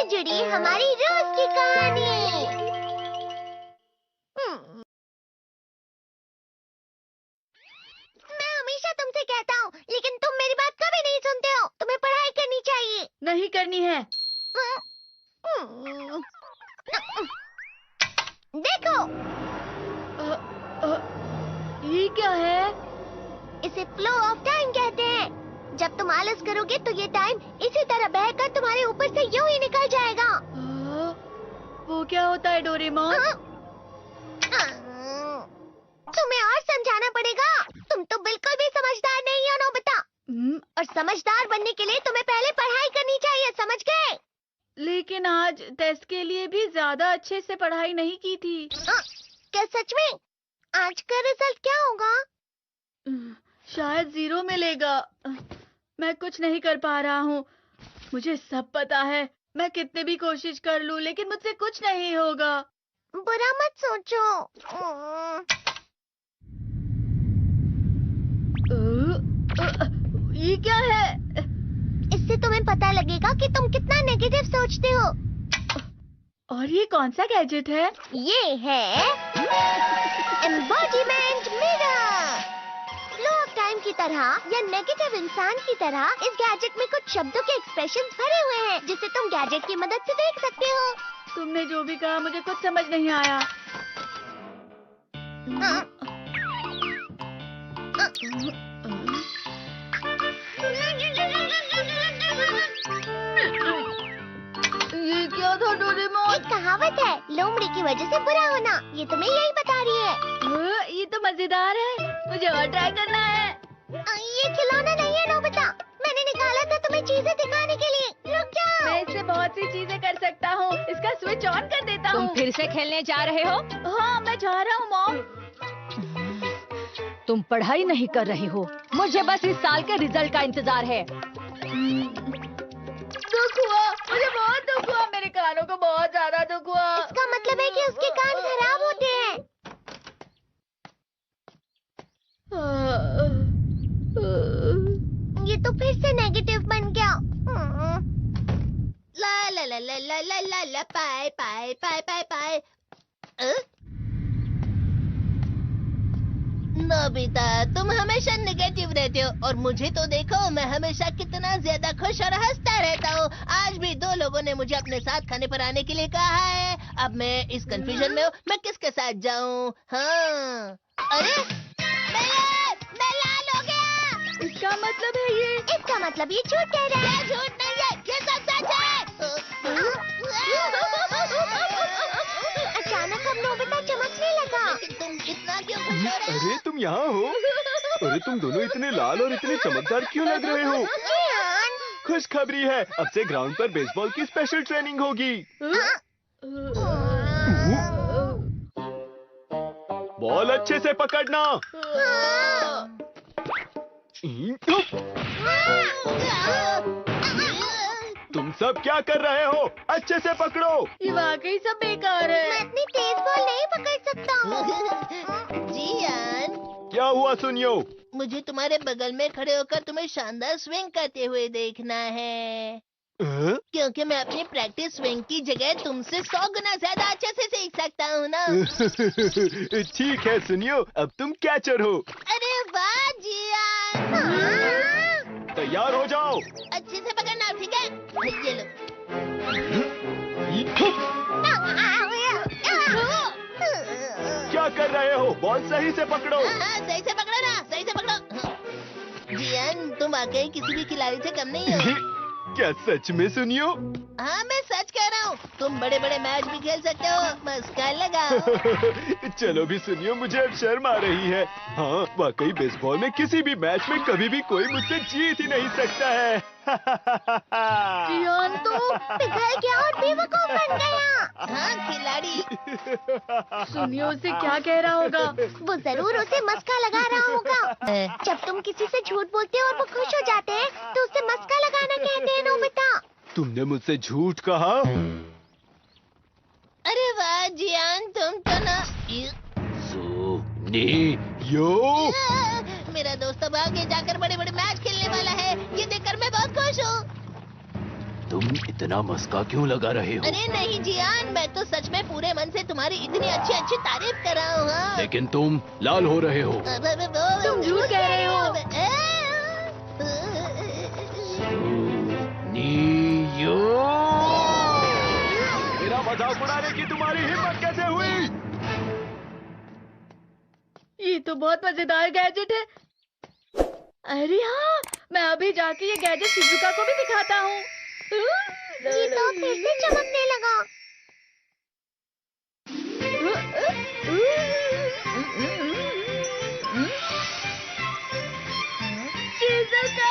से जुड़ी हमारी रोज की कहानी। मैं हमेशा तुमसे कहता हूँ, लेकिन तुम मेरी बात कभी नहीं सुनते हो। तुम्हें पढ़ाई करनी चाहिए। नहीं करनी है। देखो, ये क्या है? इसे फ्लो ऑफ टाइम कहते हैं। जब तुम आलस करोगे तो ये टाइम इसी तरह बहकर तुम्हारे ऊपर से यूं ही निकल जाएगा। वो क्या होता है डोरेमोन? तुम्हें और समझाना पड़ेगा। तुम तो बिल्कुल भी समझदार नहीं हो नोबिता। और समझदार बनने के लिए तुम्हें पहले पढ़ाई करनी चाहिए, समझ गए? लेकिन आज टेस्ट के लिए भी ज्यादा अच्छे से पढ़ाई नहीं की थी। क्या सच में? आज का रिजल्ट क्या होगा? शायद 0 मिलेगा। मैं कुछ नहीं कर पा रहा हूँ। मुझे सब पता है। मैं कितने भी कोशिश कर लूँ, लेकिन मुझसे कुछ नहीं होगा। बुरा मत सोचो। ये क्या है? इससे तुम्हें पता लगेगा कि तुम कितना नेगेटिव सोचते हो। और ये कौन सा गैजेट है? ये है embodiment mirror. Flow of time की तरह या नेगेटिव इंसान की तरह इस गैजेट में कुछ शब्दों के एक्सप्रेशंस भरे हुए हैं, जिसे तुम गैजेट की मदद से देख सकते हो। तुमने जो भी कहा मुझे कुछ समझ नहीं आया। ये क्या था डोरेमोन? एक कहावत है, लोमड़ी की वजह से बुरा होना। ये तुम्हें यही बता रही है। ये तो मजेदार है। मुझे और ट्राई करना है। ये खिलौना नहीं है नोबिता। मैंने निकाला था तुम्हें चीजें दिखाने के लिए। रुक जाओ। मैं इससे बहुत सी चीजें कर सकता हूँ। इसका स्विच ऑन कर देता हूँ। तुम फिर से खेलने जा रहे हो? हाँ, मैं जा रहा हूँ मॉम। तुम पढ़ाई नहीं कर रही हो। मुझे बस इस साल के रिजल्ट का इंतजार है। दुख हुआ, मुझे बहुत दुख हुआ। मेरे कानों को बहुत ज्यादा दुख हुआ। इसका मतलब है कि उसके कान खराब होते हैं। ये तो फिर से नेगेटिव बन गया। ला ला ला ला ला ला ला ला पाए पाए पाए पाए पाए। नोबिता, तुम हमेशा नेगेटिव रहते हो और मुझे तो देखो, मैं हमेशा कितना ज्यादा खुश और हंसता रहता हूँ। आज भी 2 लोगों ने मुझे अपने साथ खाने पर आने के लिए कहा है। अब मैं इस कंफ्यूजन में हूँ, मैं किसके साथ जाऊँ? हाँ, अरे मैं लाल हो गया। इसका मतलब है ये? इसका मतलब ये झूठ कह रहा है। झूठ नहीं है, ये सब सच है। अचानक अब नोबिता चमकने लगा। तुम इतना क्यों खुश हो रहे हो? अरे तुम यहाँ हो? अरे तुम दोनों इतने लाल और इतने चमकदार क्यों लग रहे हो? खुशखबरी है, अब से ग्राउंड पर बेसबॉल की स्पेशल ट्रेनिंग होगी। बॉल अच्छे से पकड़ना। तुम सब क्या कर रहे हो? अच्छे से पकड़ो। ये वाकई सब बेकार है। मैं इतनी तेज बॉल नहीं पकड़ सकता हूँ। जियान, क्या हुआ सुनियो? मुझे तुम्हारे बगल में खड़े होकर तुम्हें शानदार स्विंग करते हुए देखना है। क्योंकि मैं अपनी प्रैक्टिस स्विंग की जगह तुमसे 100 गुना ज्यादा अच्छे से सीख सकता हूँ ना। ठीक है सुनियो, अब तुम कैचर हो। अरे वाह जियान। तैयार हो जाओ। अच्छे से पकड़ना, ठीक है? ये लो। क्या कर रहे हो? बॉल सही से पकड़ो। सही से पकड़ो ना, सही से पकड़ो। जियान, तुम वाकई किसी भी खिलाड़ी से कम नहीं हो। क्या सच में सुनियो? हाँ, मैं सच कह रहा हूँ। तुम बड़े बड़े मैच भी खेल सकते हो, बस कर लगाओ। चलो भी सुनियो, मुझे अब शर्म आ रही है। हाँ, वाकई बेसबॉल में किसी भी मैच में कभी भी कोई मुझसे जीत ही नहीं सकता है। जियान तो पिघल गया और बेवकूफ बन गया। हाँ, खिलाड़ी। सुनियो उसे क्या कह रहा होगा? वो जरूर उसे मस्का लगा रहा होगा। जब तुम किसी से झूठ बोलते हो और वो खुश हो जाते हैं, तो उसे मस्का लगाना कहते हैं नोबिता। तुमने मुझसे झूठ कहा? अरे वाह जियान, तुम तो ना। यो मेरा दोस्त अब आगे जाकर बड़े बड़े मैच खेलने वाला है। ये देखकर मैं बहुत खुश हूँ। तुम इतना मस्का क्यों लगा रहे हो? अरे नहीं जियान, मैं तो सच में पूरे मन से तुम्हारी इतनी अच्छी अच्छी तारीफ कर रहा हूँ। हाँ। लेकिन तुम लाल हो रहे हो। तुम झूठ कह रहे हो। नियो, मेरा मजाक उड़ाने की तुम्हारी हिम्मत कैसे हुई? ये तो बहुत मजेदार गैजेट है। अरे हाँ, मैं अभी जाके ये गैजेट शिजुका को भी दिखाता हूँ। ये तो फिर से चमकने लगा। शिजुका!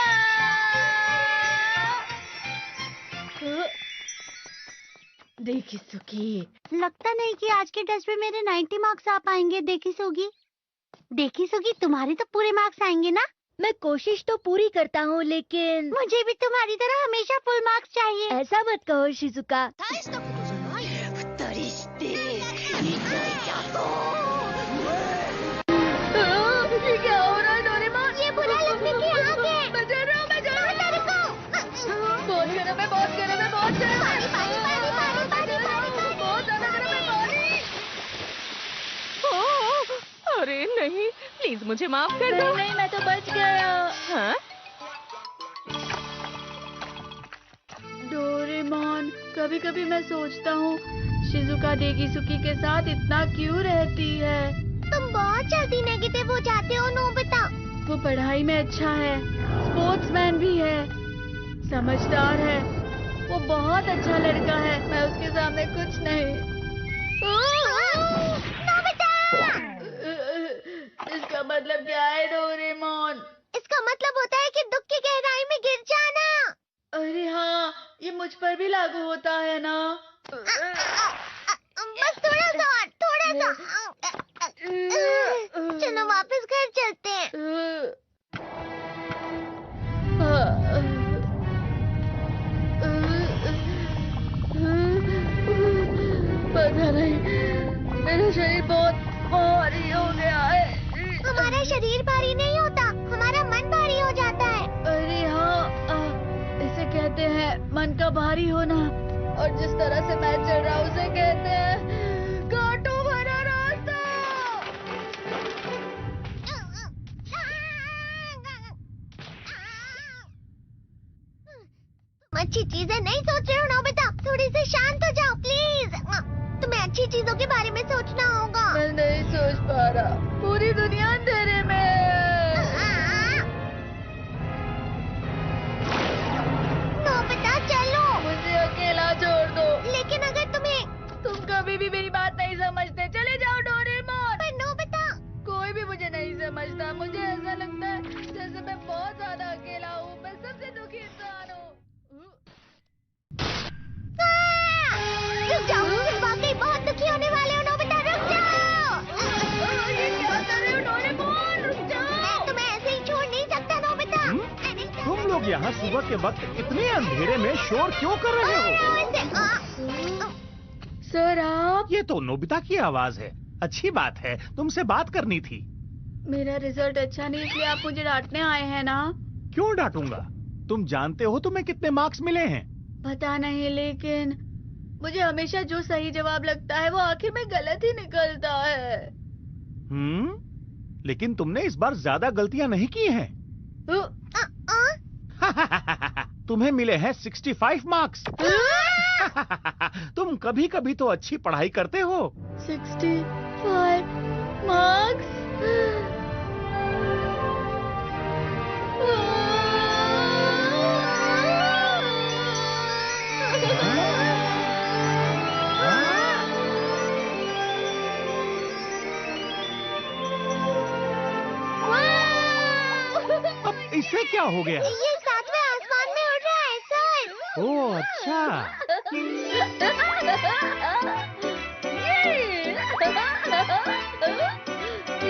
देखिसुकी, लगता नहीं कि आज के टेस्ट में मेरे 90 मार्क्स आ पाएंगे। देखिसुगी, तुम्हारे तो पूरे मार्क्स आएंगे ना? मैं कोशिश तो पूरी करता हूँ, लेकिन मुझे भी तुम्हारी तरह हमेशा फुल मार्क्स चाहिए। ऐसा मत कहो शिजुका। ये क्या हो रहा है डोरेमोन? ये बुरा लगने की आग है। मैं जल रहा हूँ, मैं जल रहा हूँ। बहुत गर्म है, बहुत गर्म है, बहुत गर्म है। बहुत ज्यादा गर्म है पानी। अरे नहीं, प्लीज मुझे माफ कर दो। नहीं, मैं तो बच गया। हाँ? डोरेमोन, कभी कभी मैं सोचता हूँ शिजुका देगिसुकी के साथ इतना क्यों रहती है। तुम बहुत जल्दी नेगेटिव हो जाते हो नोबिता। वो पढ़ाई में अच्छा है, स्पोर्ट्समैन भी है, समझदार है, वो बहुत अच्छा लड़का है। मैं उसके सामने कुछ नहीं। नोबिता! इसका मतलब क्या है डोरेमोन? इसका मतलब होता है कि दुख की गहराई में गिर जाना। अरे हाँ, ये मुझ पर भी लागू होता है ना। बस थोड़ा सा और, थोड़ा सा। चलो वापस घर चलते हैं। पता नहीं, मेरा शरीर बहुत भारी हो गया है। हमारा शरीर भारी नहीं होता, हमारा मन भारी हो जाता है। अरे हाँ, इसे कहते हैं मन का भारी होना। और जिस तरह से मैं चल रहा हूँ उसे कहते हैं कांटों भरा रास्ता। तुम अच्छी चीजें नहीं सोच रहे हो नोबिता, थोड़ी सी शांत हो जाओ प्लीज। तुम्हें अच्छी चीजों के बारे में सोचना होगा। मैं नहीं सोच पा रहा, पूरी दुनिया अंधेरे में है। नोबिता चलो। मुझे अकेला छोड़ दो। लेकिन अगर तुम कभी भी मेरी बात नहीं समझते। चले जाओ डोरेमोन। पर नोबिता। कोई भी मुझे नहीं समझता। मुझे ऐसा लगता है जैसे मैं बहुत ज्यादा अकेला हूँ। मैं सबसे दुखी इंसान हूँ। रुक जाओ, तुम वाकई बहुत दुखी होने वाले हो नोबिता, रुक जाओ। ये क्या कर रहे हो डोरेमोन? रुक जाओ। मैं तुम्हें ऐसे ही छोड़ नहीं सकता नोबिता। तुम लोग यहाँ सुबह के वक्त इतने अंधेरे में शोर क्यों कर रहे हो? सर आप? ये तो नोबिता की आवाज है। अच्छी बात है, तुमसे बात करनी थी। मेरा रिजल्ट अच्छा नहीं, इसलिए आप मुझे डांटने आए हैं ना? क्यों डांटूंगा? तुम जानते हो तुम्हें कितने मार्क्स मिले हैं? पता नहीं, लेकिन मुझे हमेशा जो सही जवाब लगता है वो आखिर में गलत ही निकलता है। लेकिन तुमने इस बार ज्यादा गलतियां नहीं की हैं। तुम्हें मिले हैं 65 मार्क्स। तुम कभी कभी तो अच्छी पढ़ाई करते हो। 65 मार्क्स? अब इससे क्या हो गया? ये सातवें आसमान में उड़ रहा है सर। ओह अच्छा।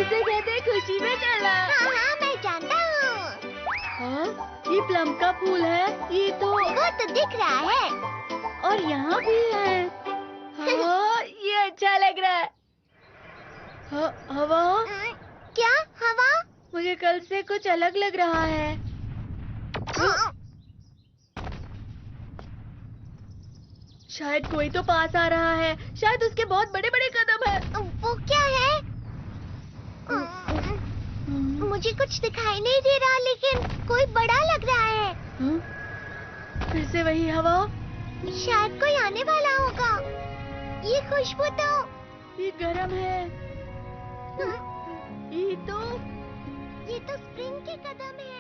इसे कहते हैं खुशी में चला। हाँ, मैं जानता हूँ। हाँ, ये प्लम का फूल है। ये तो वो तो दिख रहा है। और यहाँ भी है। हाँ, ये अच्छा लग रहा है। हवा? क्या हवा? मुझे कल से कुछ अलग लग रहा है। शायद कोई तो पास आ रहा है। शायद उसके बहुत बड़े बड़े कदम है। वो क्या है? मुझे कुछ दिखाई नहीं दे रहा, लेकिन कोई बड़ा लग रहा है। फिर से वही हवा। शायद कोई आने वाला होगा। ये खुशबू तो ये गर्म है। ये तो स्प्रिंग के कदम है।